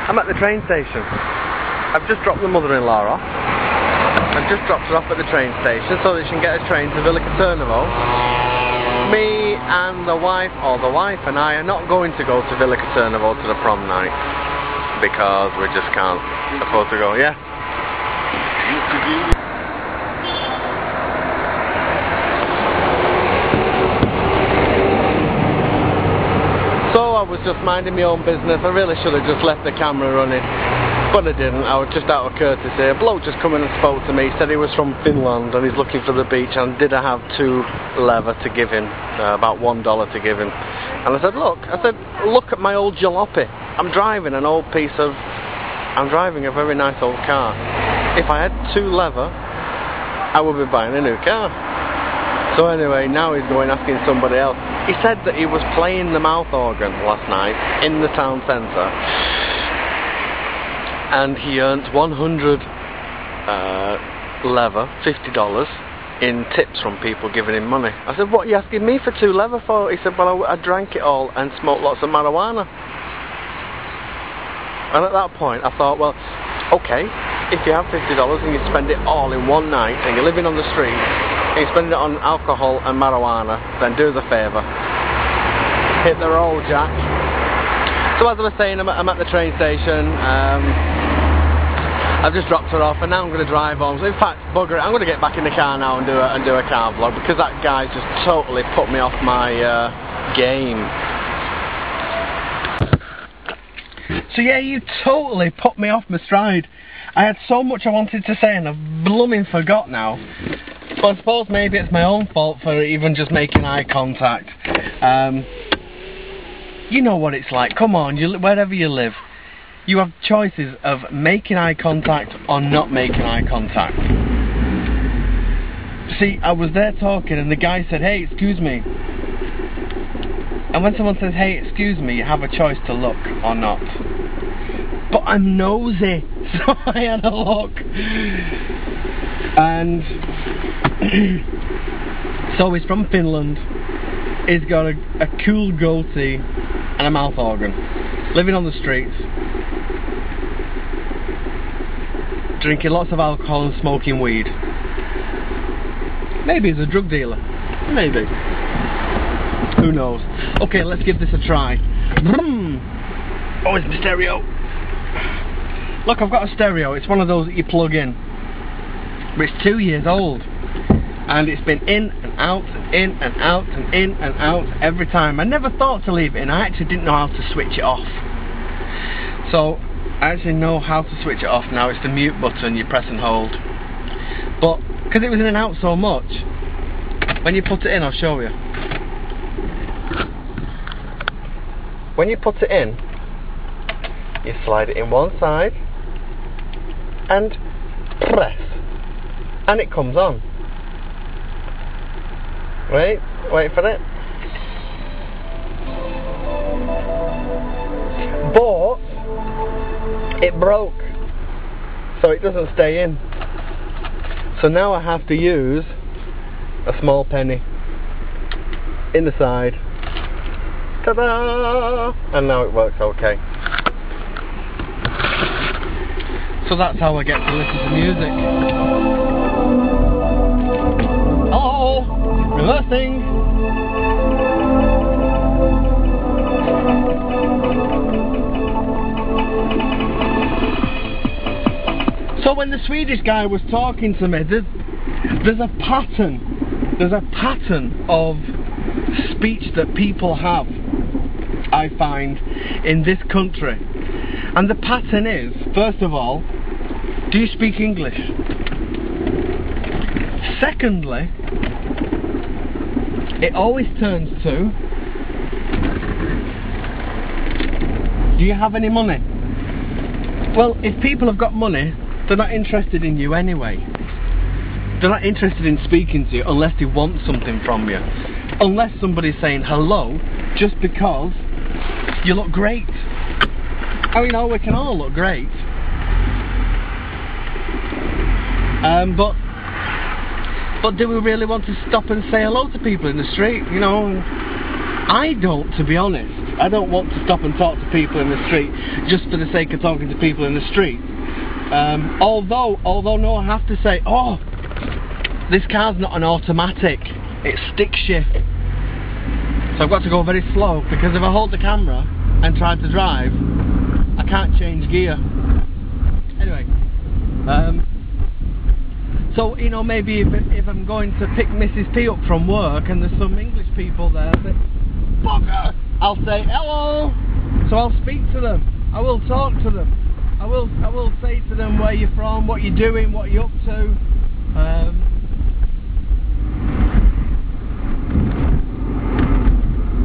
I'm at the train station. I've just dropped the mother-in-law off. I've just dropped her off at the train station so that she can get a train to Villa Caternovo. Me and the wife, or the wife and I, are not going to go to Villa Caternovo to the prom night because we just can't afford to go. Yeah. So I was just minding my own business. I really should have just left the camera running, but I didn't. I was just out of courtesy. A bloke just come in and spoke to me, said he was from Finland and he's looking for the beach, and did I have 2 leather to give him, about $1 to give him. And I said, look at my old jalopy. I'm driving a very nice old car. If I had 2 leather, I would be buying a new car. So anyway, now he's going asking somebody else. He said that he was playing the mouth organ last night in the town centre, and he earned 100 leather, $50 in tips from people giving him money. I said, what are you asking me for 2 leather for? He said, well, I drank it all and smoked lots of marijuana. And at that point I thought, well, okay, if you have $50 and you spend it all in one night and you're living on the street and you're spending it on alcohol and marijuana, then do the favour. Hit the road, Jack. So as I was saying, I'm at the train station. I've just dropped her off and now I'm going to drive home. So in fact, bugger it, I'm going to get back in the car now and do a car vlog, because that guy just totally put me off my game. So yeah, you totally put me off my stride. I had so much I wanted to say and I've blooming forgot now. But I suppose maybe it's my own fault for even just making eye contact. You know what it's like. Come on, wherever you live, you have choices of making eye contact or not making eye contact. See, I was there talking and the guy said, hey, excuse me. And when someone says, hey, excuse me, you have a choice to look or not. But I'm nosy, so I had a look. And so he's from Finland. He's got a cool goatee and a mouth organ. Living on the streets. Drinking lots of alcohol and smoking weed. Maybe he's a drug dealer. Maybe. Who knows? Okay, let's give this a try. Oh, it's my stereo. Look, I've got a stereo. It's one of those that you plug in. But it's 2 years old. And it's been in and out, and in and out, and in and out every time. I never thought to leave it in. I actually didn't know how to switch it off. So, I actually know how to switch it off now. It's the mute button you press and hold. But, because it was in and out so much, when you put it in, I'll show you. When you put it in, you slide it in one side and press, and it comes on. Wait for it. But it broke, so it doesn't stay in. So now I have to use a small penny in the side. Ta-da! And now it works okay. So that's how I get to listen to music. Hello! Reversing! So when the Swedish guy was talking to me, there's a pattern. There's a pattern of speech that people have, I find, in this country. And the pattern is, first of all, do you speak English? Secondly, it always turns to, do you have any money? Well, if people have got money, they're not interested in you anyway. They're not interested in speaking to you unless they want something from you. Unless somebody's saying hello just because you look great. I mean, we can all look great. But do we really want to stop and say hello to people in the street? You know, I don't, to be honest. I don't want to stop and talk to people in the street just for the sake of talking to people in the street. Although no, I have to say, oh, this car's not an automatic, it's stick shift. So I've got to go very slow, because if I hold the camera and try to drive, I can't change gear. Anyway, so, you know, maybe if I'm going to pick Mrs. P up from work and there's some English people there, say, bugger, I'll say hello. So I'll speak to them, I will talk to them, I will say to them where you're from, what you're doing, what you're up to.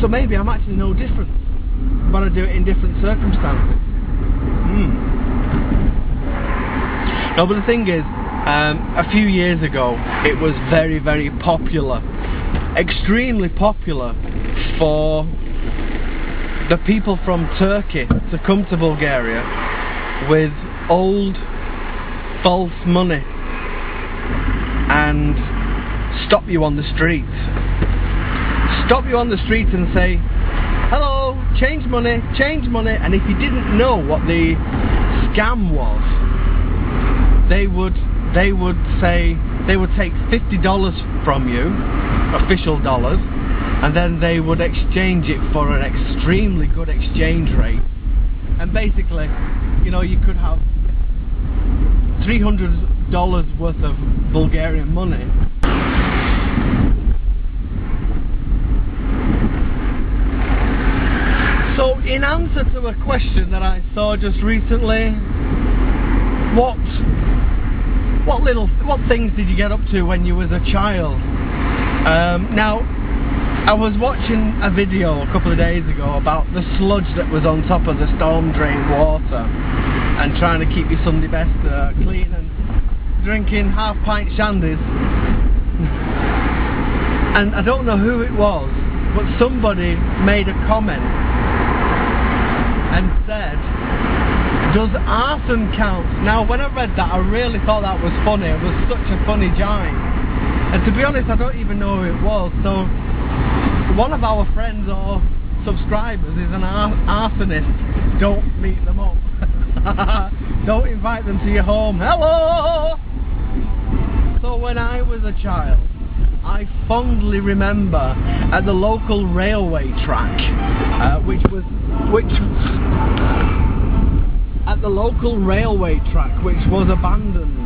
So maybe I'm actually no different, but I do it in different circumstances. No, but the thing is, a few years ago it was very, very popular, extremely popular for the people from Turkey to come to Bulgaria with old false money and stop you on the street. Stop you on the street and say, hello, change money, and if you didn't know what the scam was, they would take $50 from you, official dollars, and then they would exchange it for an extremely good exchange rate. And basically, you know, you could have $300 worth of Bulgarian money. So, in answer to a question that I saw just recently, what things did you get up to when you was a child? Now, I was watching a video a couple of days ago about the sludge that was on top of the storm drain water and trying to keep your Sunday best clean, and drinking half-pint shandies. And I don't know who it was, but somebody made a comment and said, does arson count? Now, when I read that, I really thought that was funny. It was such a funny jive. And to be honest, I don't even know who it was. So, one of our friends or subscribers is an arsonist. Don't meet them up. Don't invite them to your home. Hello! So, when I was a child, I fondly remember at the local railway track, at the local railway track, which was abandoned.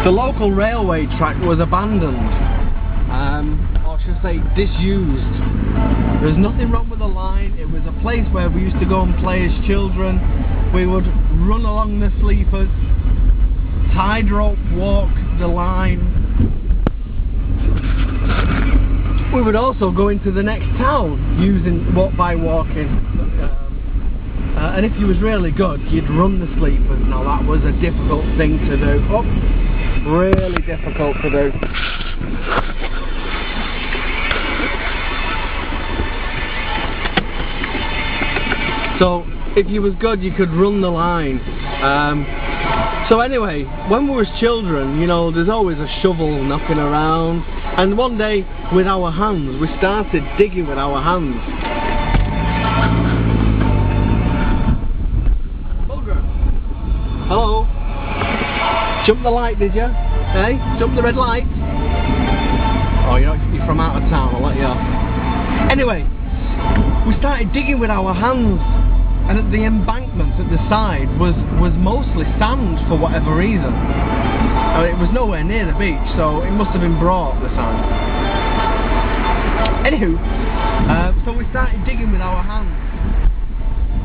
The local railway track was abandoned, or should I say disused. There was nothing wrong with the line. It was a place where we used to go and play as children. We would run along the sleepers, tide rope walk the line. We would also go into the next town by walking. And if you was really good, you'd run the sleepers. Now that was a difficult thing to do. Oh, really difficult to do. So if you was good, you could run the line. So anyway, when we was children, you know, there's always a shovel knocking around. And one day, with our hands, we started digging with our hands. Bulger. Hello. Jump the light, did you? Hey? Jump the red light? Oh, you're from out of town, I'll let you off. Anyway, we started digging with our hands. And at the embankment at the side was mostly sand for whatever reason. I mean, it was nowhere near the beach, so it must have been brought, the sand. Anywho, so we started digging with our hands.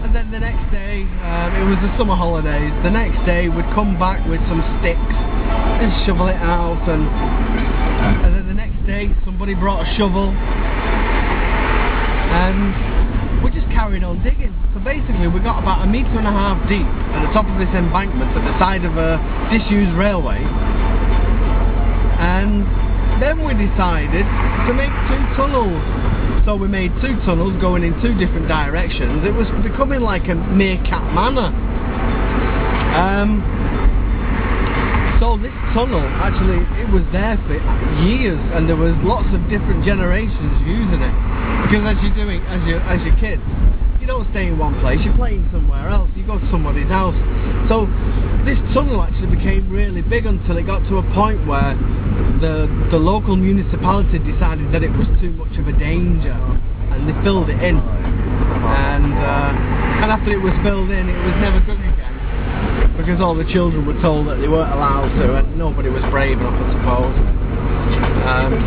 And then the next day, it was the summer holidays, the next day we'd come back with some sticks and shovel it out, and then the next day somebody brought a shovel, and we just carried on digging. So basically we got about 1.5 meters deep at the top of this embankment at the side of a disused railway, and then we decided to make 2 tunnels. So we made 2 tunnels going in 2 different directions. It was becoming like a meerkat manor. So this tunnel, actually, it was there for years, and there was lots of different generations using it. Because as you're doing, as your kids, you don't stay in one place, you're playing somewhere else, you go to somebody's house. So this tunnel actually became really big until it got to a point where the local municipality decided that it was too much of a danger, and they filled it in. And after it was filled in, it was never done again, because all the children were told that they weren't allowed to, and nobody was brave enough, I suppose.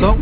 So